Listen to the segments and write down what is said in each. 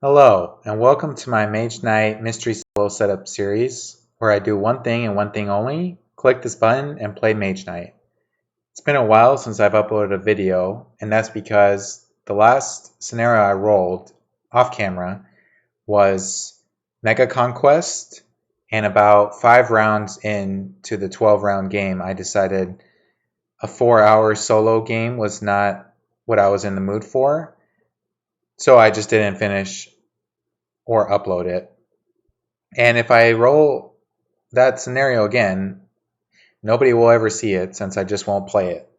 Hello, and welcome to my Mage Knight Mystery Solo Setup series, where I do one thing and one thing only, click this button and play Mage Knight. It's been a while since I've uploaded a video, and that's because the last scenario I rolled, off camera, was Mega Conquest, and about 5 rounds into the 12-round game, I decided a 4-hour solo game was not what I was in the mood for, so I just didn't finish or upload it. And if I roll that scenario again, nobody will ever see it since I just won't play it.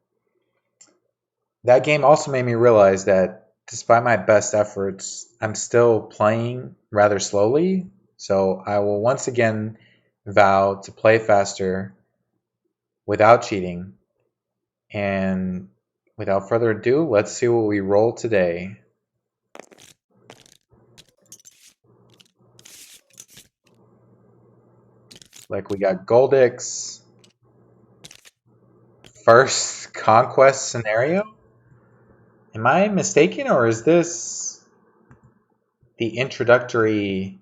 That game also made me realize that despite my best efforts, I'm still playing rather slowly. So I will once again vow to play faster without cheating. And without further ado, let's see what we roll today. Like we got Goldyx, first Conquest scenario. Am I mistaken, or is this the introductory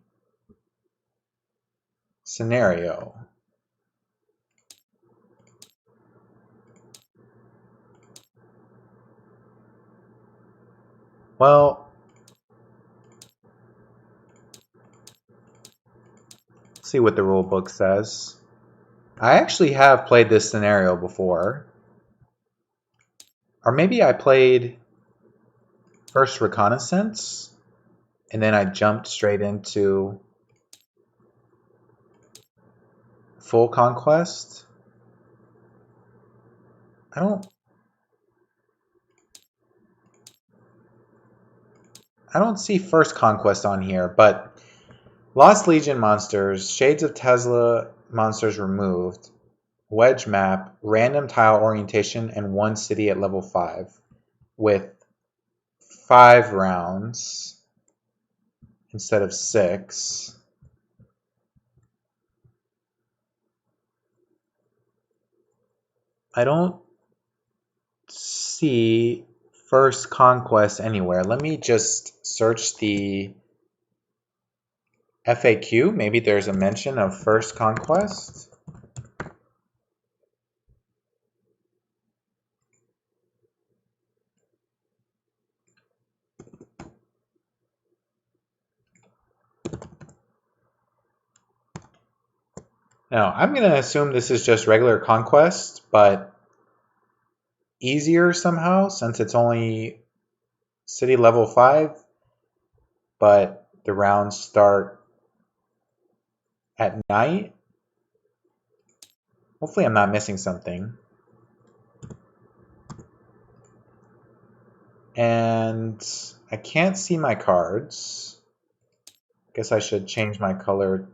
scenario? Well, let's see what the rule book says. I actually have played this scenario before. Or maybe I played first reconnaissance and then I jumped straight into full conquest. I don't see first conquest on here, but Lost Legion monsters, Shades of Tesla monsters removed, wedge map, random tile orientation, and one city at level 5 with 5 rounds instead of 6. I don't see first conquest anywhere. Let me just search the FAQ. Maybe there's a mention of first conquest. Now, I'm going to assume this is just regular conquest, but easier somehow since it's only city level 5, but the rounds start at night. Hopefully I'm not missing something. And I can't see my cards. Guess I should change my color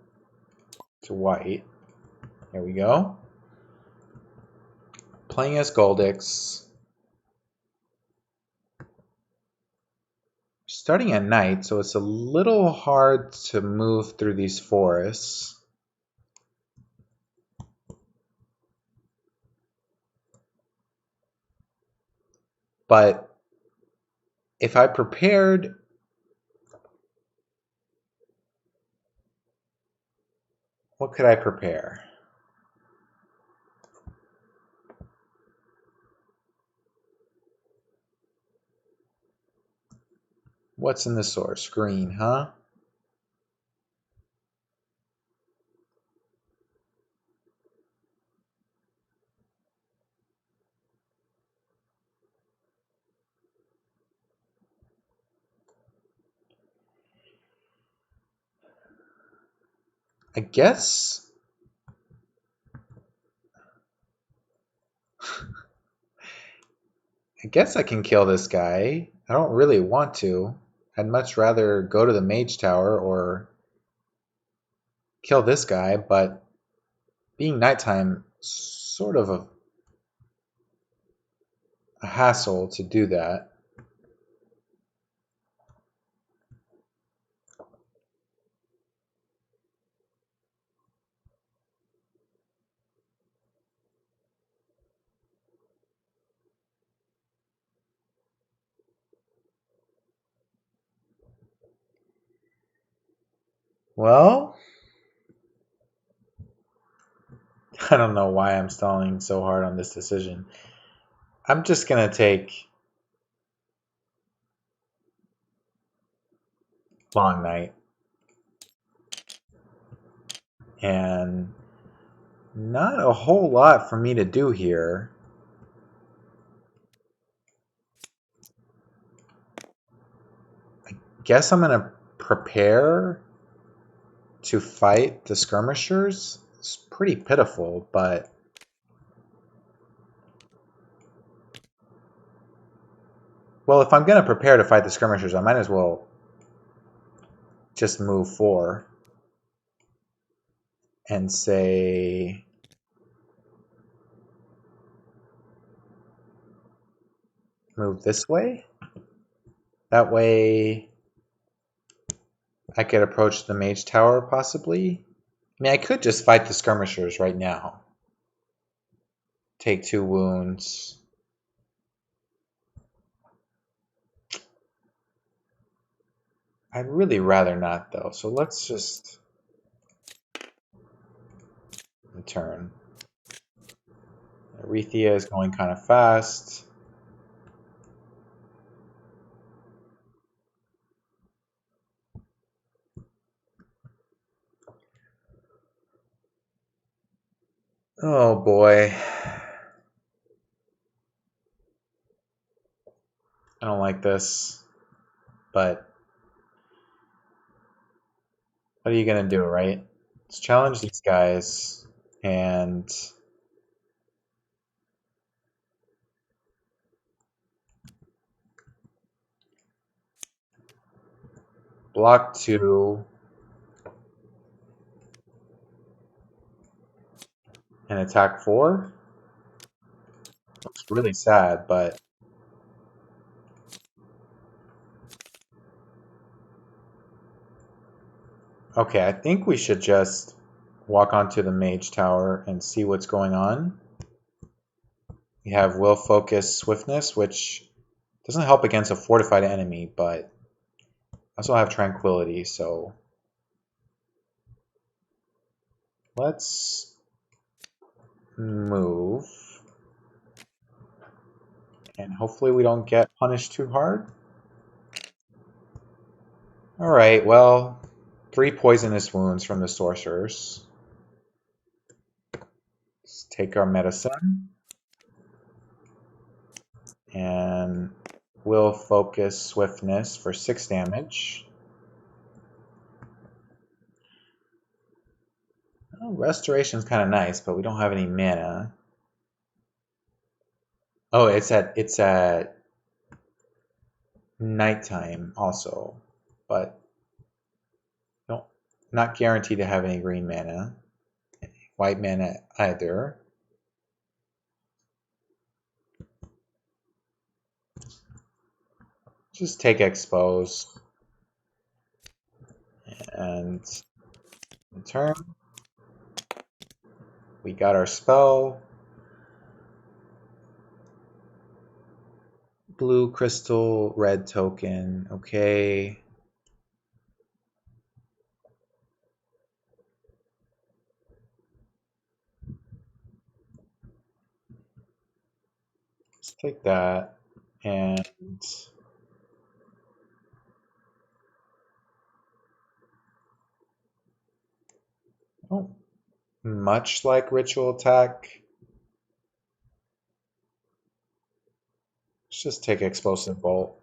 to white. There we go. Playing as Goldyx. Starting at night, so it's a little hard to move through these forests. But if I prepared what could I prepare? What's in the source? Green, huh? I guess I can kill this guy. I don't really want to. I'd much rather go to the mage tower or kill this guy, but being nighttime, sort of a hassle to do that. Well, I don't know why I'm stalling so hard on this decision. I'm just going to take Long Night. And not a whole lot for me to do here. I guess I'm going to prepare to fight the skirmishers. It's pretty pitiful, but well, if I'm going to prepare to fight the skirmishers, I might as well just move 4 and say move this way. That way I could approach the mage tower possibly. I mean, I could just fight the skirmishers right now. Take 2 wounds. I'd really rather not though, so let's just turn. Arethea is going kind of fast. Oh boy. I don't like this, but what are you gonna do, right? Let's challenge these guys and block 2 and attack 4. It's really sad, but okay, I think we should just walk onto the mage tower and see what's going on. We have will, focus, swiftness, which doesn't help against a fortified enemy, but I also have tranquility, so let's move. And hopefully we don't get punished too hard. Alright, well, 3 poisonous wounds from the sorcerers. Let's take our medicine. And will, focus, swiftness for 6 damage. Well, restoration's kind of nice, but we don't have any mana. Oh, it's at nighttime also, but no, not guaranteed to have any green mana, white mana either. Just take expose and turn. We got our spell. Blue crystal, red token. Okay. Let's take that and oh, much like ritual attack. Let's just take explosive bolt.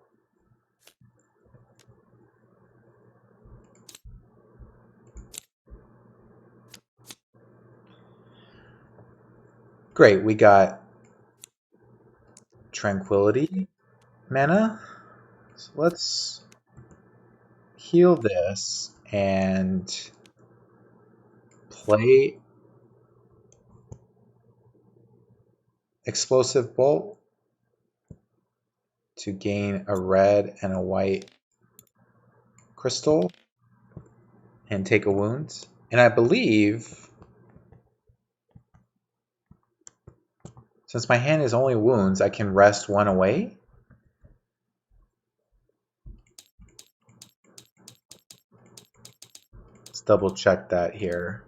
Great, we got tranquility mana. So let's heal this and play explosive bolt to gain a red and a white crystal and take a wound. And I believe, since my hand is only wounds, I can rest 1 away. So double check that here.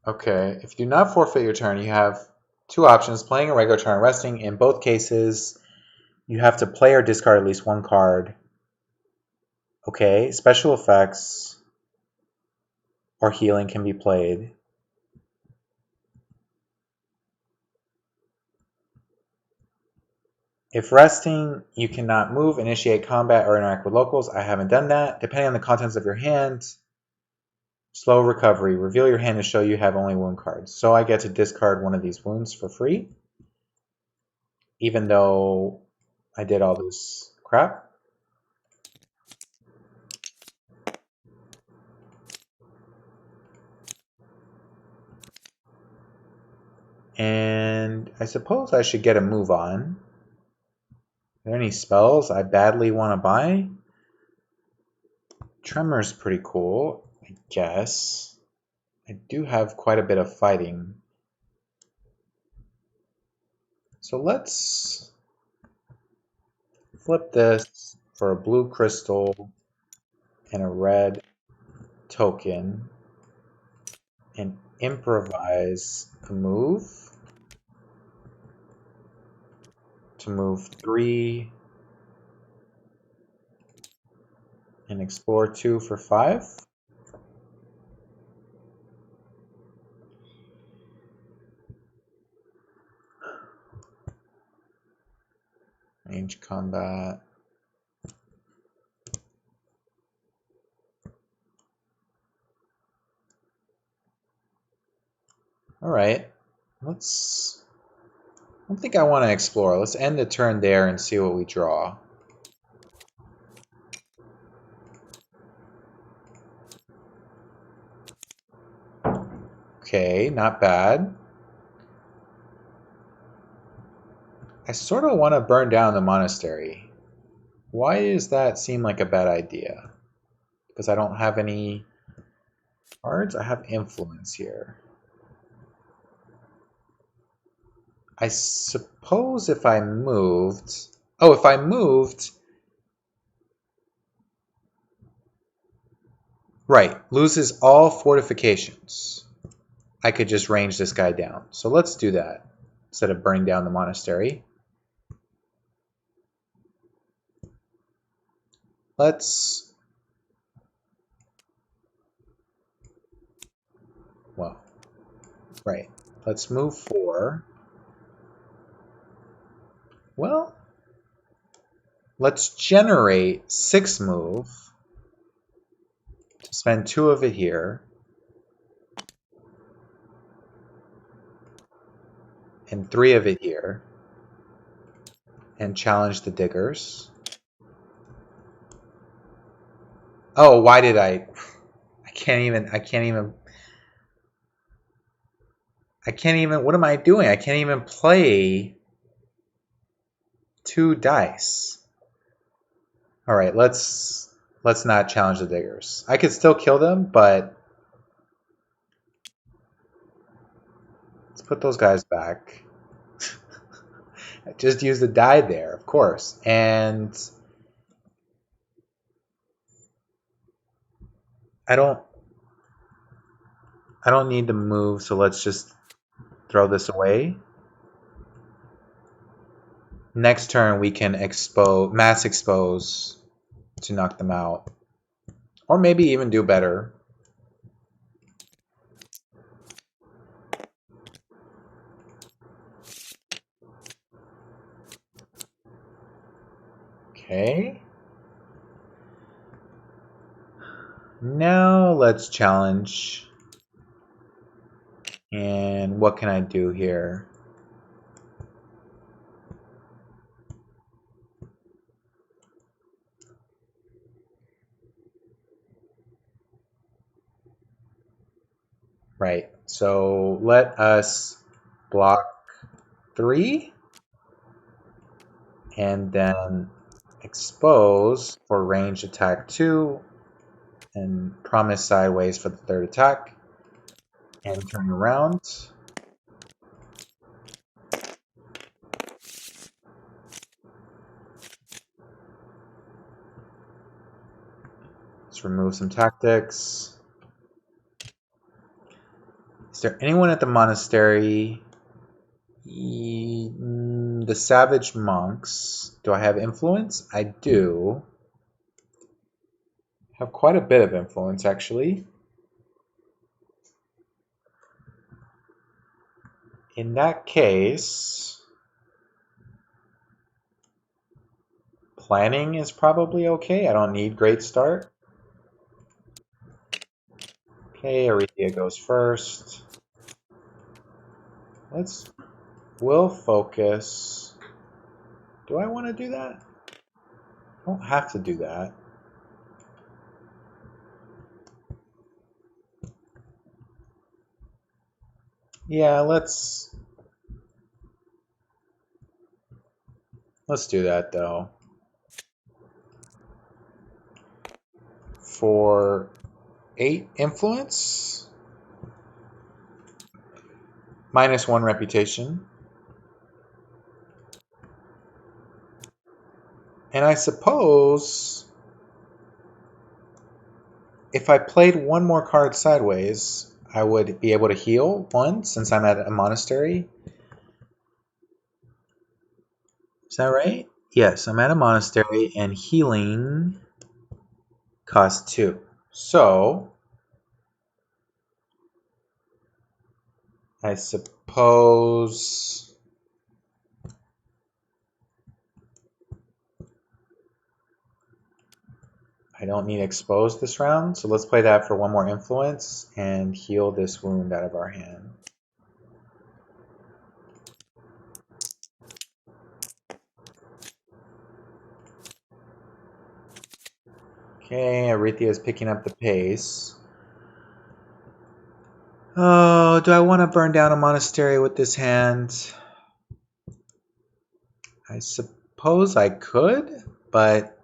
Okay, if you do not forfeit your turn, you have two options, playing a regular turn, resting. In both cases, you have to play or discard at least one card. Okay, special effects or healing can be played. If resting, you cannot move, initiate combat, or interact with locals. I haven't done that. Depending on the contents of your hand, slow recovery. Reveal your hand to show you have only wound cards. So I get to discard one of these wounds for free, even though I did all this crap. And I suppose I should get a move on. Are there any spells I badly want to buy? Tremor's pretty cool, I guess. I do have quite a bit of fighting. So let's flip this for a blue crystal and a red token and improvise a move to move 3 and explore 2 for 5. Range combat. Alright, I don't think I want to explore. Let's end the turn there and see what we draw. Okay, not bad. I sort of want to burn down the monastery. Why does that seem like a bad idea? Because I don't have any cards? I have influence here. I suppose if I moved... Oh, if I moved... Right, loses all fortifications. I could just range this guy down. So let's do that instead of burning down the monastery. Let's... Well, right. Let's move 4. Well, let's generate 6 move. Spend 2 of it here. And 3 of it here. And challenge the diggers. Oh, why did I can't even, what am I doing? I can't even play 2 dice. All right, let's not challenge the diggers. I could still kill them, but let's put those guys back. I just used the die there, of course. And I don't need to move, so let's just throw this away. Next turn we can mass expose to knock them out. Or maybe even do better. Okay. Now let's challenge. And what can I do here? Right, so let us block 3 and then expose for range attack 2 and promise sideways for the 3rd attack and turn around. Let's remove some tactics. Is there anyone at the monastery? The savage monks. Do I have influence? I do. Have quite a bit of influence, actually. In that case, planning is probably okay. I don't need great start. Okay, Arethia goes first. We'll focus. Do I want to do that? I don't have to do that. Yeah, let's do that though. For 8 influence, -1 reputation. And I suppose if I played one more card sideways, I would be able to heal 1 since I'm at a monastery. Is that right? Yes, I'm at a monastery and healing costs 2. So I suppose I don't need exposed this round, so let's play that for 1 more influence and heal this wound out of our hand. Okay, Arethia is picking up the pace. Oh, do I want to burn down a monastery with this hand? I suppose I could, but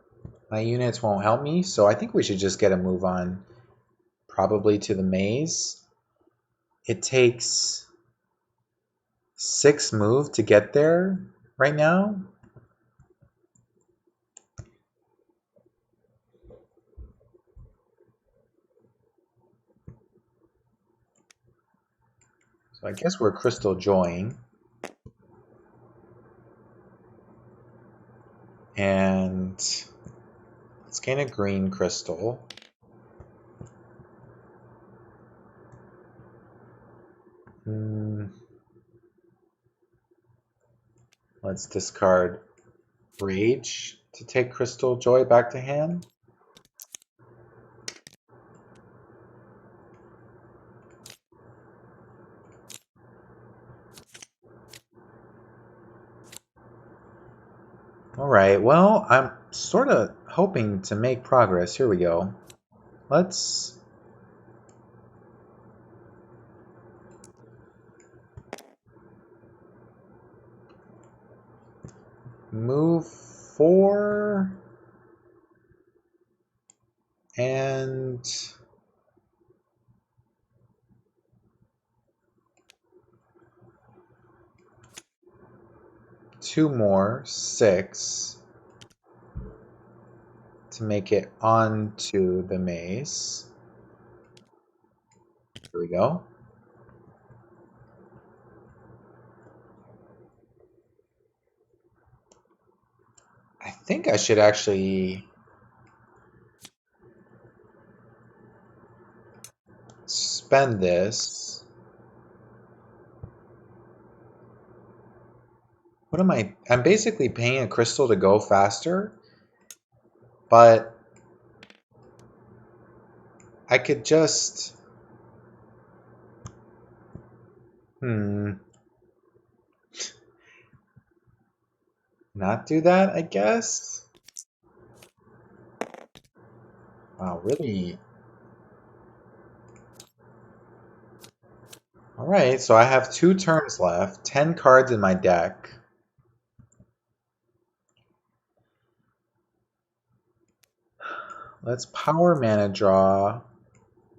my units won't help me, so I think we should just get a move on, probably to the maze. It takes 6 move to get there right now. So I guess we're crystal joying. And let's gain a green crystal. Let's discard Rage to take Crystal Joy back to hand. Alright, well, I'm sort of hoping to make progress. Here we go. Let's move 4 and two more, 6, to make it onto the maze. Here we go. I think I should actually spend this. What am I? I'm basically paying a crystal to go faster, but I could just not do that, I guess. Wow, really? Alright, so I have 2 turns left, 10 cards in my deck. Let's power mana draw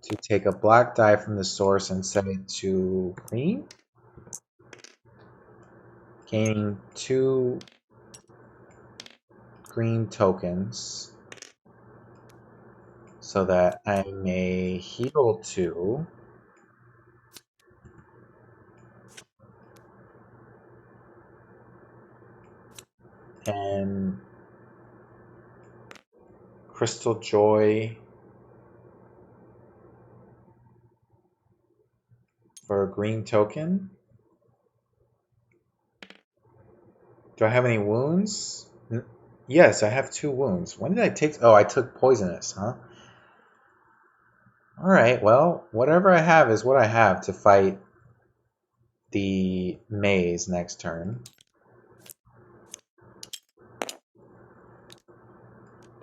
to take a black die from the source and set it to green. Gaining 2 green tokens. so that I may heal 2. And Crystal Joy for a green token. Do I have any wounds? Yes, I have 2 wounds. When did I take? Oh, I took poisonous, huh? Alright, well, whatever I have is what I have to fight the maze next turn.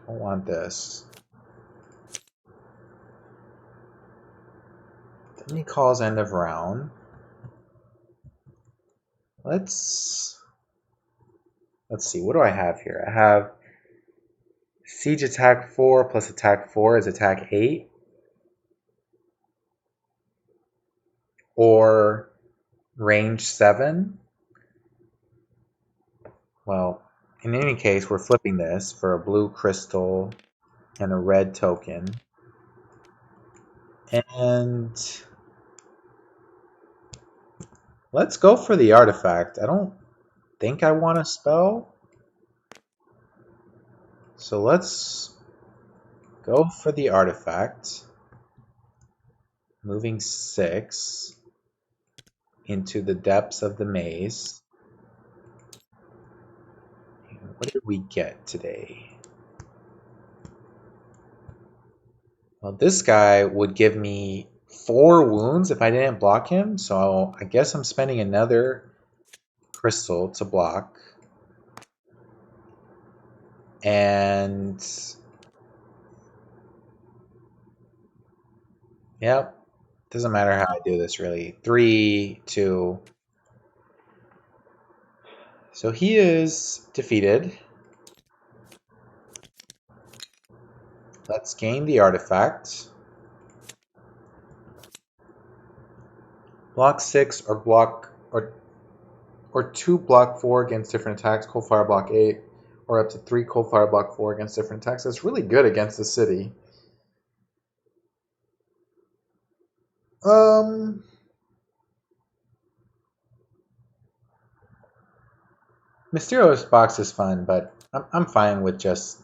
Don't want this. Then he calls end of round. Let's see, what do I have here? I have siege attack 4 plus attack 4 is attack 8. Or range 7. Well, in any case, we're flipping this for a blue crystal and a red token. And let's go for the artifact. I don't think I want a spell. So let's go for the artifact. Moving 6 into the depths of the maze. What did we get today? Well, this guy would give me 4 wounds if I didn't block him, so I guess I'm spending another crystal to block. And yep, doesn't matter how I do this really. 3, 2. So he is defeated. Let's gain the artifact. Block 6 or block or 2 block 4 against different attacks, cold fire block 8, or up to 3 cold fire block 4 against different attacks. That's really good against the city. Mysterious box is fun, but I'm fine with just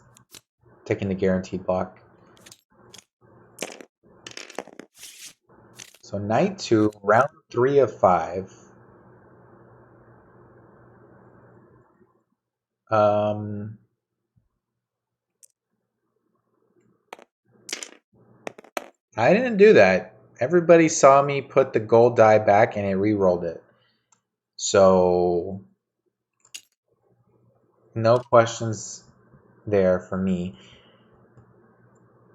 taking the guaranteed block. So night 2, round 3 of 5. I didn't do that. Everybody saw me put the gold die back and it re-rolled it. So no questions there for me.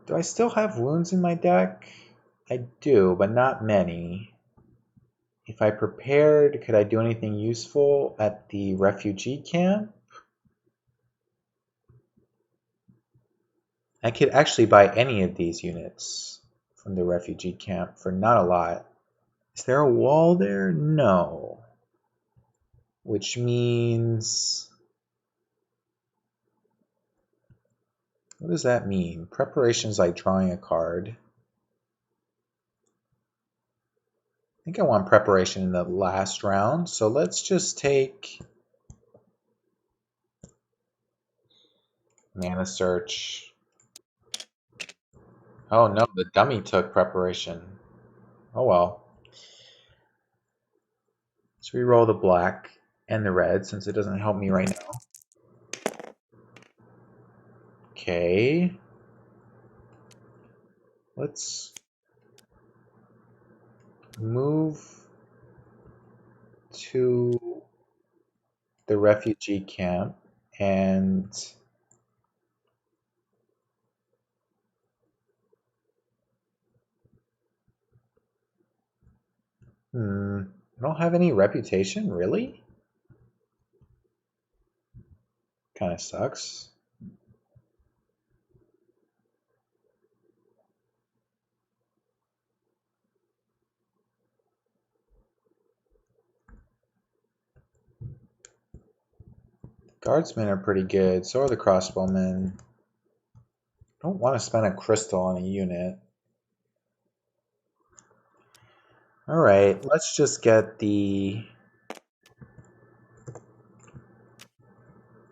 Do I still have wounds in my deck? I do, but not many. If I prepared, could I do anything useful at the refugee camp? I could actually buy any of these units from the refugee camp for not a lot. Is there a wall there? No. Which means... what does that mean? Preparation is like drawing a card. I think I want preparation in the last round, so let's just take mana search. Oh no, the dummy took preparation. Oh well. Let's re-roll the black and the red since it doesn't help me right now. Okay. Let's move to the refugee camp and I don't have any reputation, really? Kind of sucks. Guardsmen are pretty good, so are the crossbowmen. I don't want to spend a crystal on a unit. Alright, let's just get the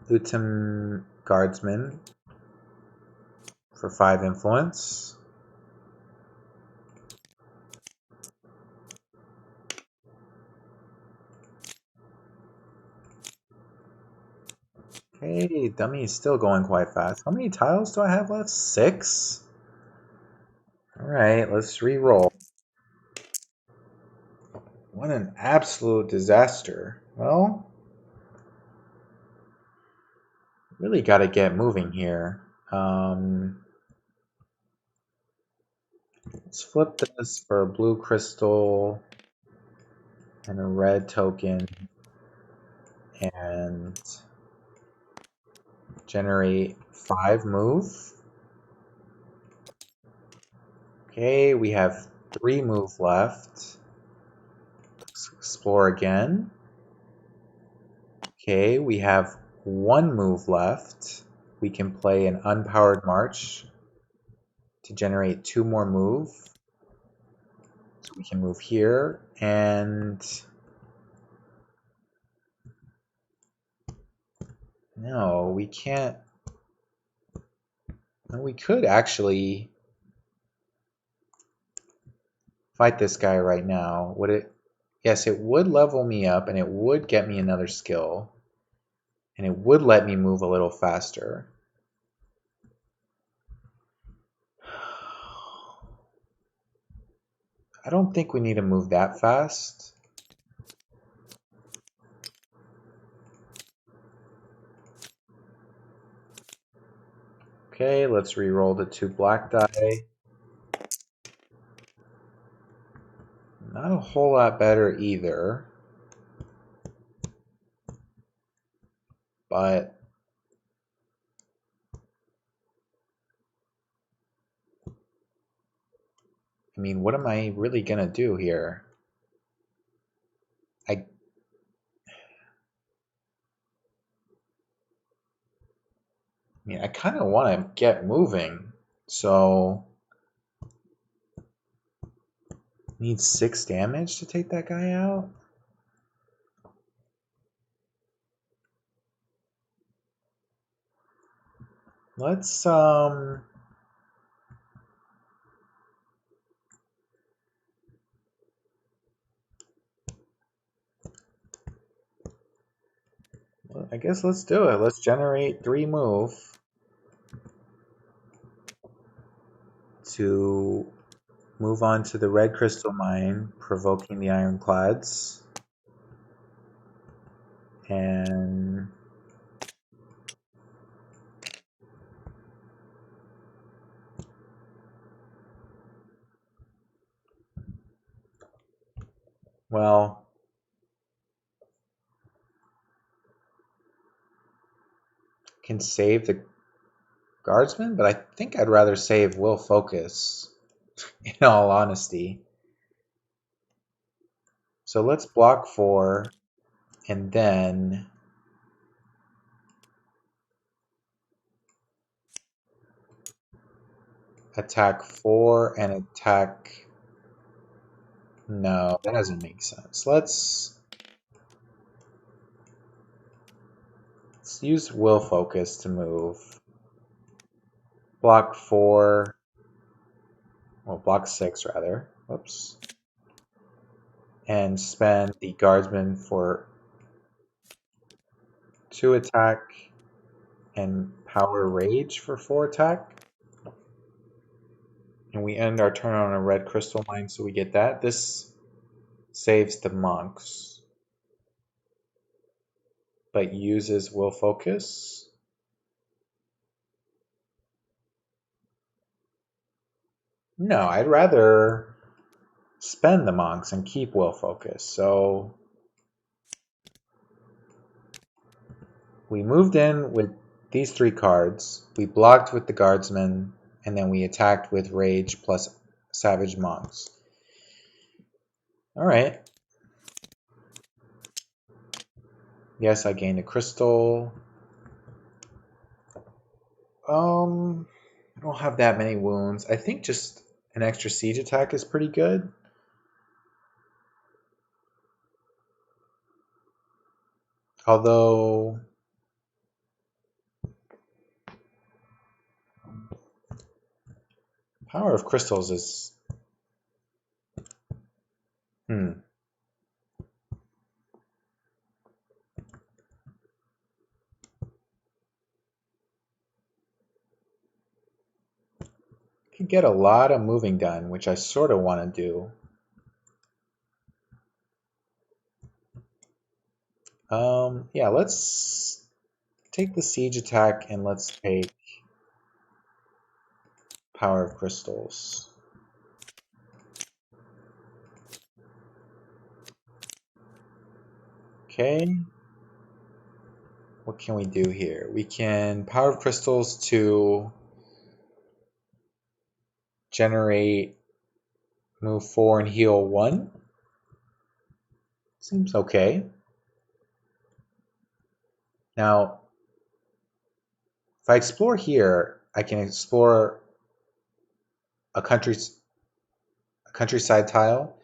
Lutum Guardsman for 5 influence. Okay, dummy is still going quite fast. How many tiles do I have left? 6? Alright, let's re-roll. What an absolute disaster. Well, really got to get moving here. Let's flip this for a blue crystal and a red token and generate 5 move. Okay, we have 3 move left. Let's explore again. Okay, we have 1 move left. We can play an unpowered march to generate 2 more move. So we can move here and no, we can't. No, we could actually fight this guy right now. Would it? Yes, it would level me up and it would get me another skill. And it would let me move a little faster. I don't think we need to move that fast. Okay, let's re-roll the 2 black die. Not a whole lot better either. But I mean, what am I really gonna do here? I mean, I kind of want to get moving. So need 6 damage to take that guy out. Let's I guess let's do it. Let's generate 3 move to move on to the red crystal mine, provoking the ironclads. And well, can save the guardsman, but I think I'd rather save will focus, in all honesty. So let's block 4 and then attack 4 and attack. No, that doesn't make sense. Let's use will focus to move. Block 4. Well, block 6 rather. Whoops. And spend the guardsman for 2 attack and power rage for 4 attack. And we end our turn on a red crystal mine, so we get that. This saves the monks, but uses will focus. No, I'd rather spend the monks and keep will focus. So we moved in with these 3 cards. We blocked with the guardsmen, and then we attacked with rage plus savage monks. All right. Yes, I gained a crystal. I don't have that many wounds. I think just an extra siege attack is pretty good. Although Power of Crystals is could get a lot of moving done, which I sort of want to do. Yeah, let's take the siege attack and let's take Power of Crystals. Okay. What can we do here? We can Power of Crystals to generate move 4 and heal 1. Seems okay. Now, if I explore here, I can explore a countryside tile,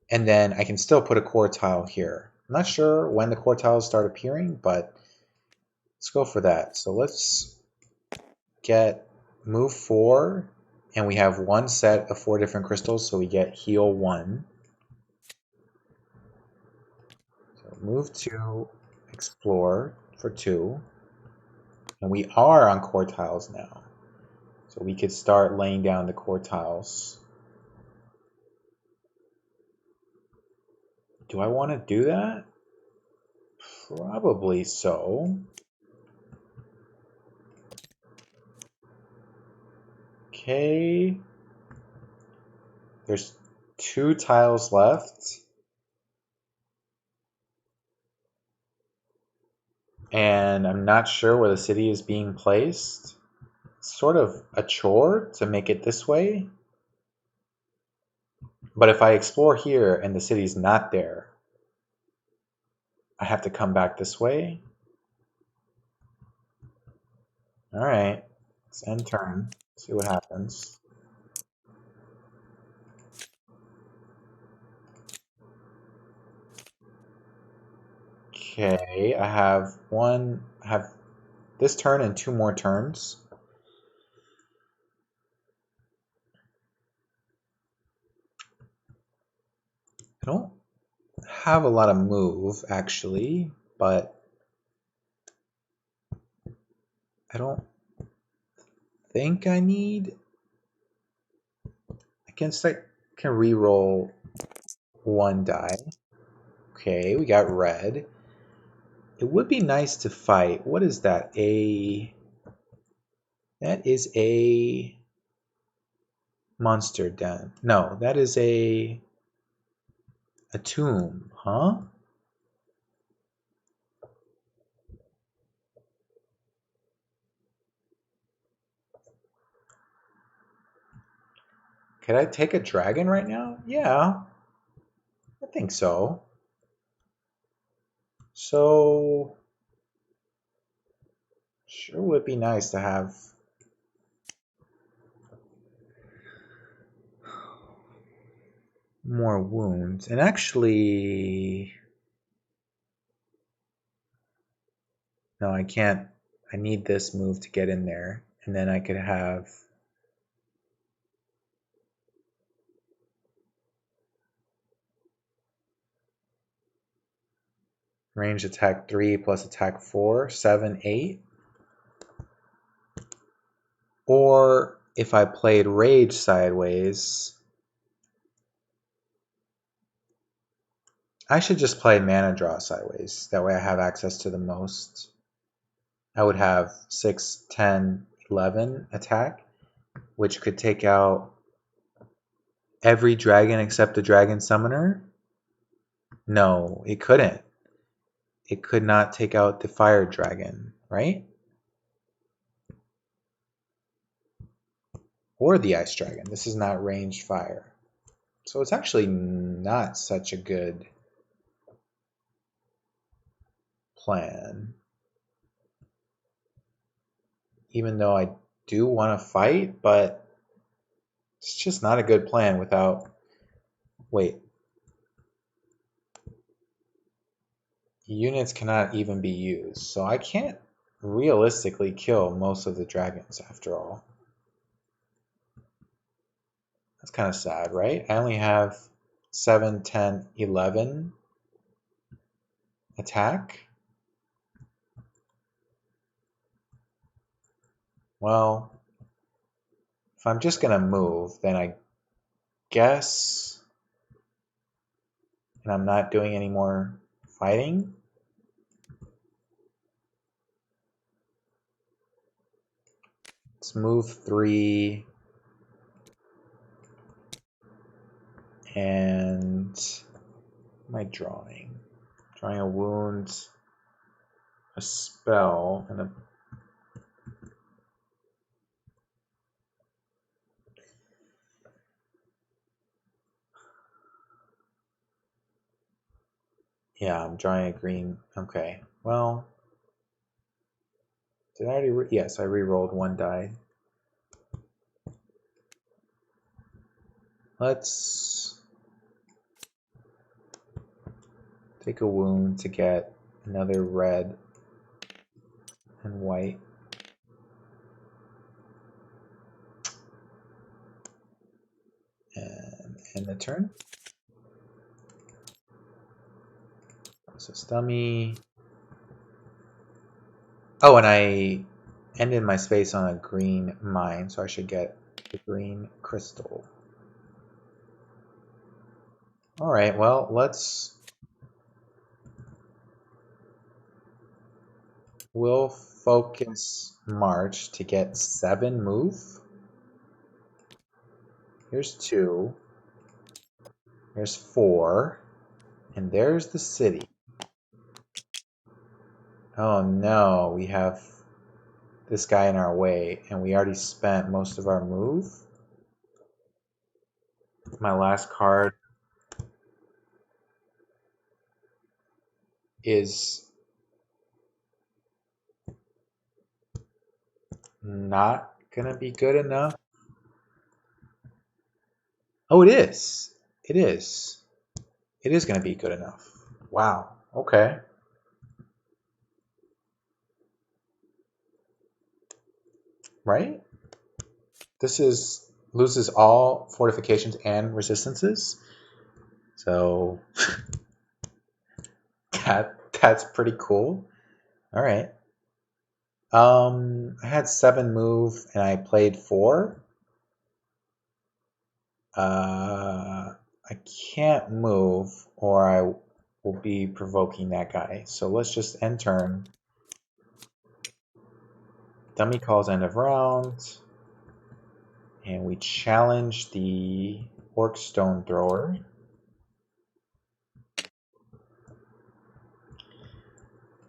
and then I can still put a core tile here. I'm not sure when the core tiles start appearing, but let's go for that. So let's get move 4, and we have one set of 4 different crystals, so we get heal 1. So move 2, explore for 2, and we are on core tiles now. So we could start laying down the core tiles. Do I want to do that? Probably so. Okay. There's 2 tiles left. And I'm not sure where the city is being placed. It's sort of a chore to make it this way. But if I explore here and the city's not there, I have to come back this way. Alright, let's end turn, see what happens. Okay, I have this turn and 2 more turns. I don't have a lot of move actually, but I don't think I need. I can re-roll 1 die. Okay, we got red. It would be nice to fight. What is that? That is a monster den. No, that is a tomb, huh? Could I take a dragon right now? Yeah, I think so. So, sure would be nice to have more wounds. And actually, no, I can't. I need this move to get in there. And then I could have range attack 3 plus attack 4, 7, 8. Or if I played Rage sideways, I should just play Mana Draw sideways. That way I have access to the most. I would have 6, 10, 11 attack, which could take out every dragon except the Dragon Summoner. No, it couldn't. It could not take out the Fire Dragon, right? Or the Ice Dragon. This is not ranged fire. So it's actually not such a good plan. Even though I do want to fight, but it's just not a good plan without... Wait. Units cannot even be used, so I can't realistically kill most of the dragons after all. That's kind of sad, right? I only have 7, 10, 11 attack. Well, if I'm just going to move, then I guess... And I'm not doing any more fighting. Let's move 3. And what am I drawing? Drawing a wound, a spell, and a... Yeah, I'm drawing a green. Okay, well, did I already? Yes, I re-rolled 1 die. Let's take a wound to get another red and white. And end the turn. So Stummy. Oh, and I ended my space on a green mine, so I should get the green crystal. Alright, well, we'll focus March to get 7 move. Here's 2. There's 4. And there's the city. Oh no, we have this guy in our way, and we already spent most of our move. My last card is not gonna be good enough. Oh, it is. It is. It is gonna be good enough. Wow. Okay. Right? This is loses all fortifications and resistances. So that's pretty cool. All right. I had 7 move and I played 4. I can't move or I will be provoking that guy. So let's just end turn. Dummy calls end of round. And we challenge the Orc Stone Thrower.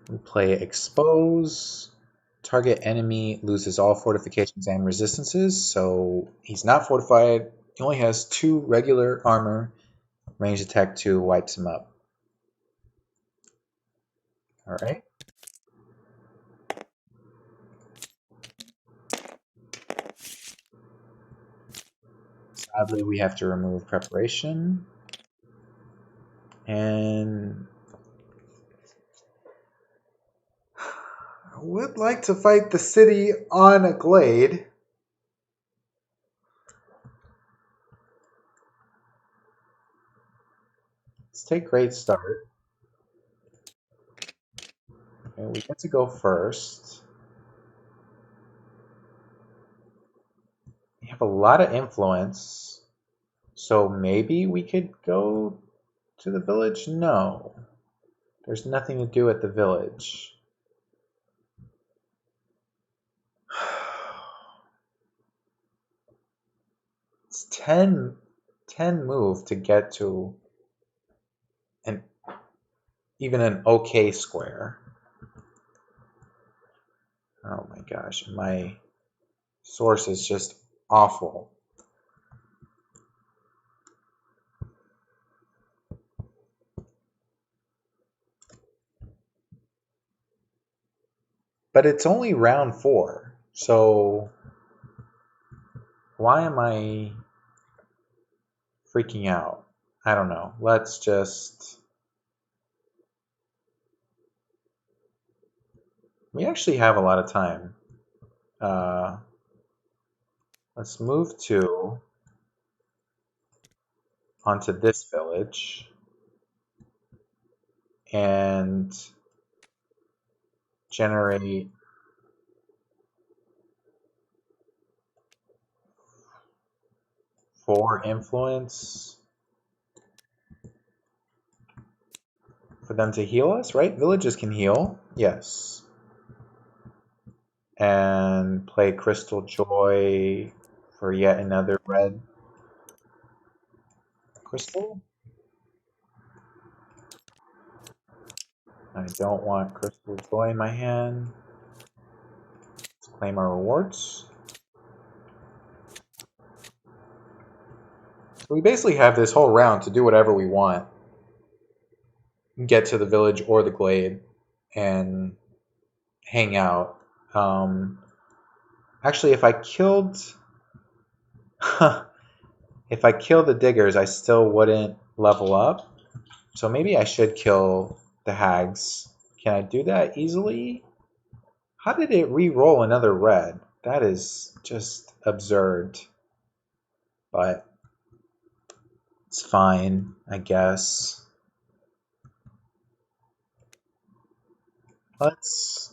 We play Expose. Target enemy loses all fortifications and resistances, so he's not fortified. He only has 2 regular armor. Range attack 2 wipes him up. Alright. Sadly, we have to remove preparation. And I would like to fight the city on a glade. Let's take Great Start. Okay, we get to go first. We have a lot of influence. So maybe we could go to the village? No. There's nothing to do at the village. It's 10 move to get to even an okay square. Oh my gosh, my source is just awful. But it's only round 4, so Why am I freaking out? I don't know. Let's just... We actually have a lot of time. Let's move onto this village and generate 4 influence for them to heal us, right? Villages can heal, yes. And play Crystal Joy for yet another red crystal. I don't want Crystal Joy in my hand. Let's claim our rewards. So we basically have this whole round to do whatever we want. Get to the village or the glade and hang out. Actually, if I killed... if I kill the diggers, I still wouldn't level up. So maybe I should kill the hags. Can I do that easily? How did it re-roll another red? That is just absurd. But it's fine, I guess. Let's...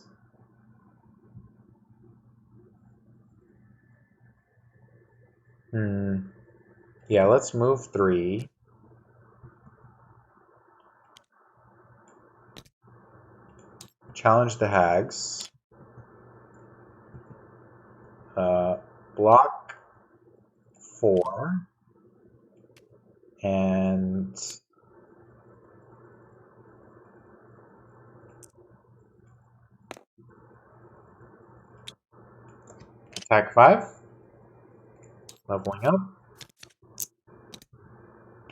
Yeah, let's move 3. Challenge the hags. Block 4. And... attack 5. Leveling up.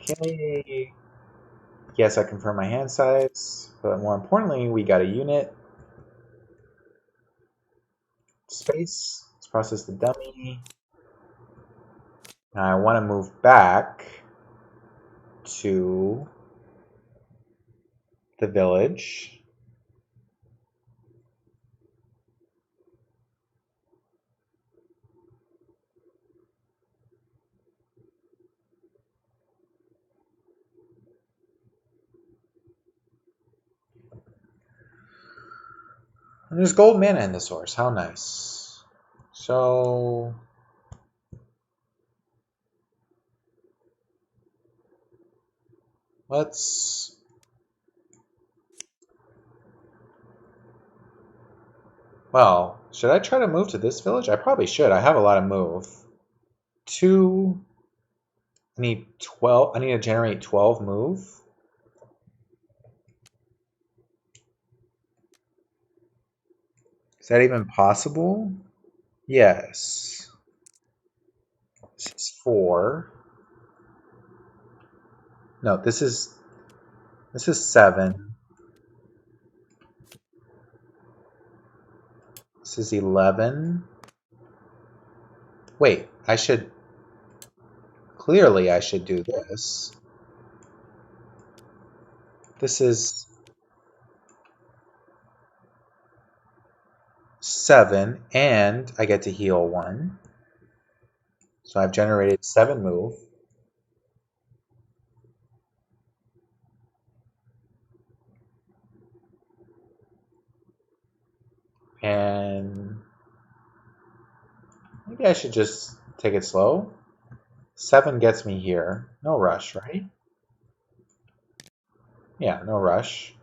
Okay. Yes, I confirm my hand size, but more importantly, we got a unit. Space. Let's process the dummy. Now I want to move back to the village. And there's gold mana in the source. How nice. So... let's... well, should I try to move to this village? I probably should. I have a lot of move. 2... I need 12. I need to generate 12 move. Is that even possible? Yes. This is 4. No, this is 7. This is 11. Wait, clearly I should do this. This is 7, and I get to heal 1. So I've generated 7 move. And maybe I should just take it slow. 7 gets me here. No rush, right? Yeah, no rush.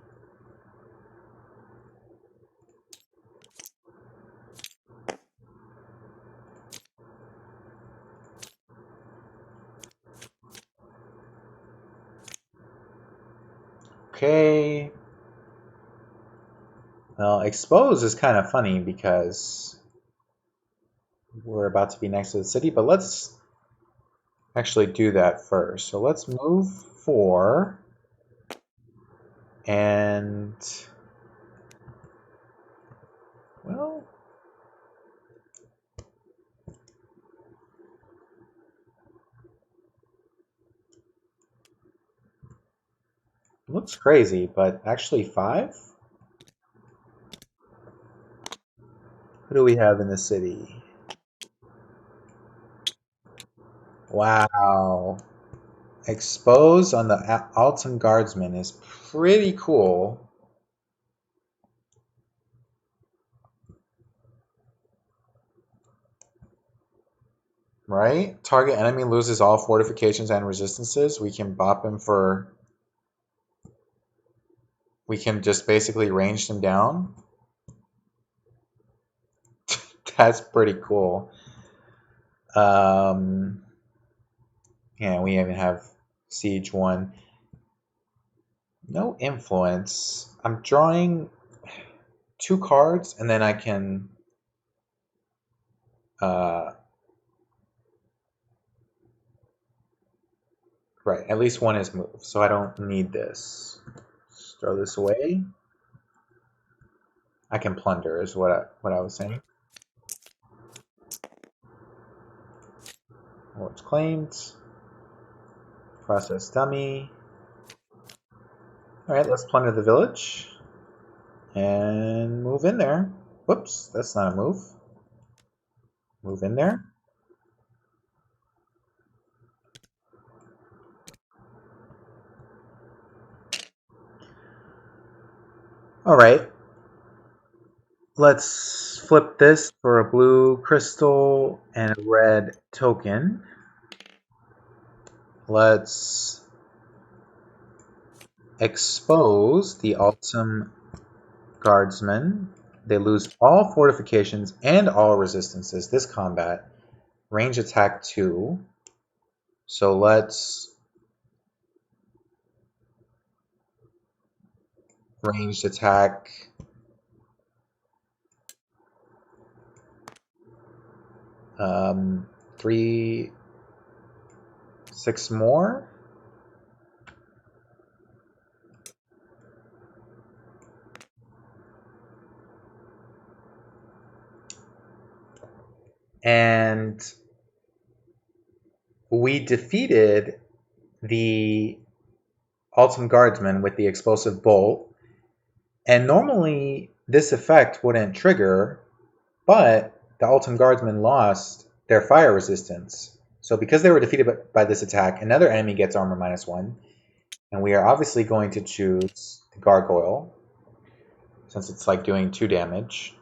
Okay. Well, expose is kind of funny because we're about to be next to the city, but let's actually do that first. So let's move 4 and, well, Looks crazy, but actually 5? Who do we have in the city? Wow. Expose on the Alton Guardsman is pretty cool. Right? Target enemy loses all fortifications and resistances. We can bop him for... We can just basically range them down. That's pretty cool. Yeah, we even have Siege 1. No influence. I'm drawing 2 cards, and then I can... Right, at least one is moved, so I don't need this. Just throw this away. I can plunder is what I was saying. Lord's claimed. Process dummy. Alright, let's plunder the village. And move in there. Whoops, that's not a move. Move in there. Alright. Let's flip this for a blue crystal and a red token. Let's expose the Altum Guardsmen. They lose all fortifications and all resistances this combat. Range attack 2. So let's ranged attack 3, 6 more. And we defeated the Altum Guardsman with the explosive bolt. And normally this effect wouldn't trigger, but the Altum Guardsmen lost their fire resistance. So because they were defeated by this attack, another enemy gets armor -1. And we are obviously going to choose the Gargoyle, since it's like doing 2 damage.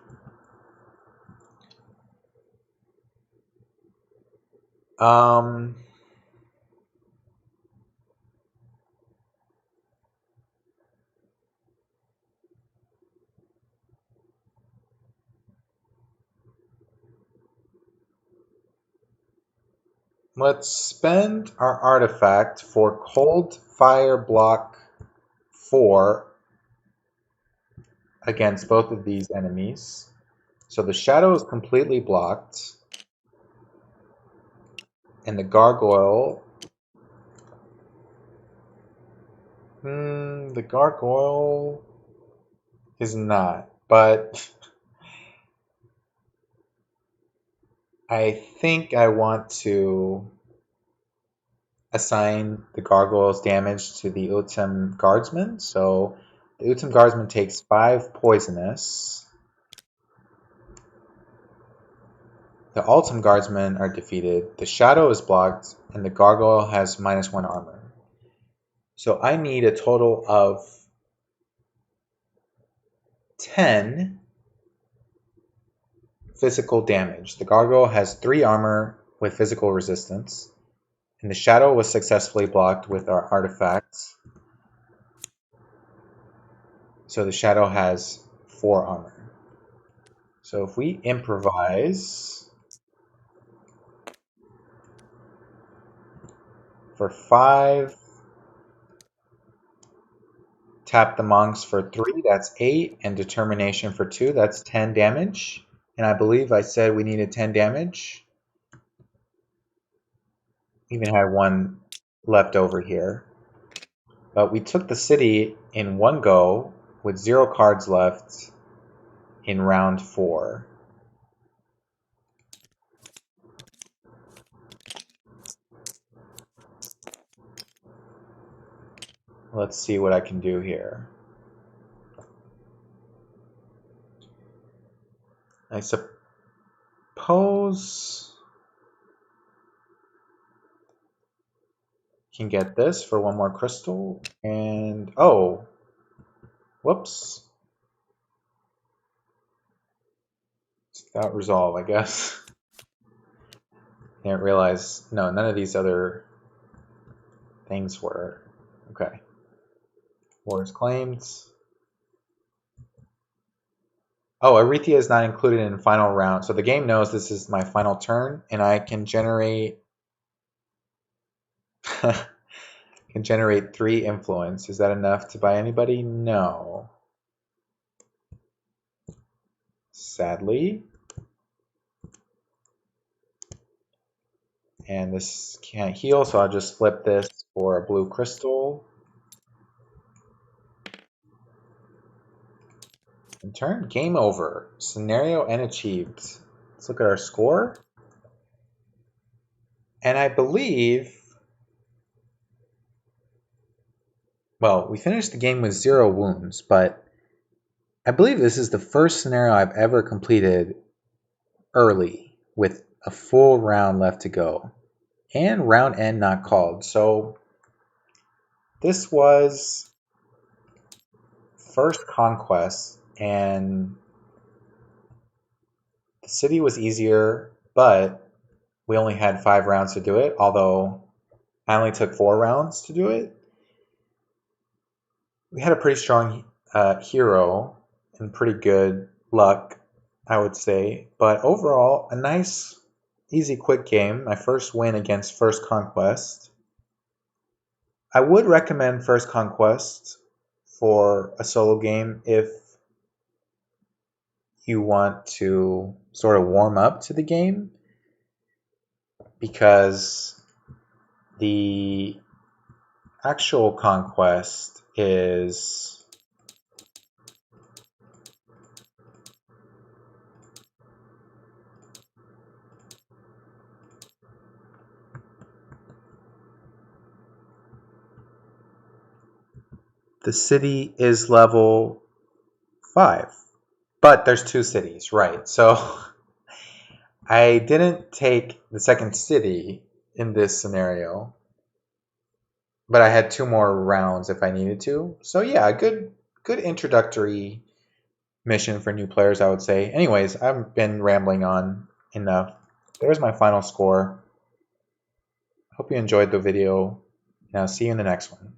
Let's spend our artifact for Cold Fire Block 4 against both of these enemies. So the Shadow is completely blocked. And the Gargoyle... the Gargoyle is not, but I think I want to assign the Gargoyle's damage to the Utum Guardsman. So the Utum Guardsman takes 5 poisonous. The Altum Guardsmen are defeated, the Shadow is blocked, and the Gargoyle has -1 armor. So I need a total of 10 physical damage. The Gargoyle has 3 armor with physical resistance, and the Shadow was successfully blocked with our artifacts. So the Shadow has 4 armor. So if we improvise for 5, tap the monks for 3, that's 8, and determination for 2, that's 10 damage. And I believe I said we needed 10 damage. Even had 1 left over here. But we took the city in 1 go with 0 cards left in round 4. Let's see what I can do here. I suppose I can get this for one more crystal. And oh, whoops. It's without resolve, I guess. Didn't realize, no, none of these other things were. Okay. War is claimed. Oh, Arethea is not included in final round. So the game knows this is my final turn, and I can generate can generate 3 influence. Is that enough to buy anybody? No. Sadly. And this can't heal, so I'll just flip this for a blue crystal. And turn. Game over. Scenario and achieved. Let's look at our score. And I believe, well, we finished the game with 0 wounds, but I believe this is the first scenario I've ever completed early with a full round left to go. And round end not called. So this was first Conquest, and the city was easier, but we only had 5 rounds to do it, although I only took 4 rounds to do it. We had a pretty strong hero and pretty good luck, I would say. But overall, a nice, easy, quick game. My first win against First Conquest. I would recommend First Conquest for a solo game if you want to sort of warm up to the game, because the actual Conquest is the city is level 5, but there's 2 cities, right? So I didn't take the second city in this scenario, but I had 2 more rounds if I needed to. So yeah, a good introductory mission for new players, I would say. Anyways, I've been rambling on enough. There's my final score. Hope you enjoyed the video, and I'll see you in the next one.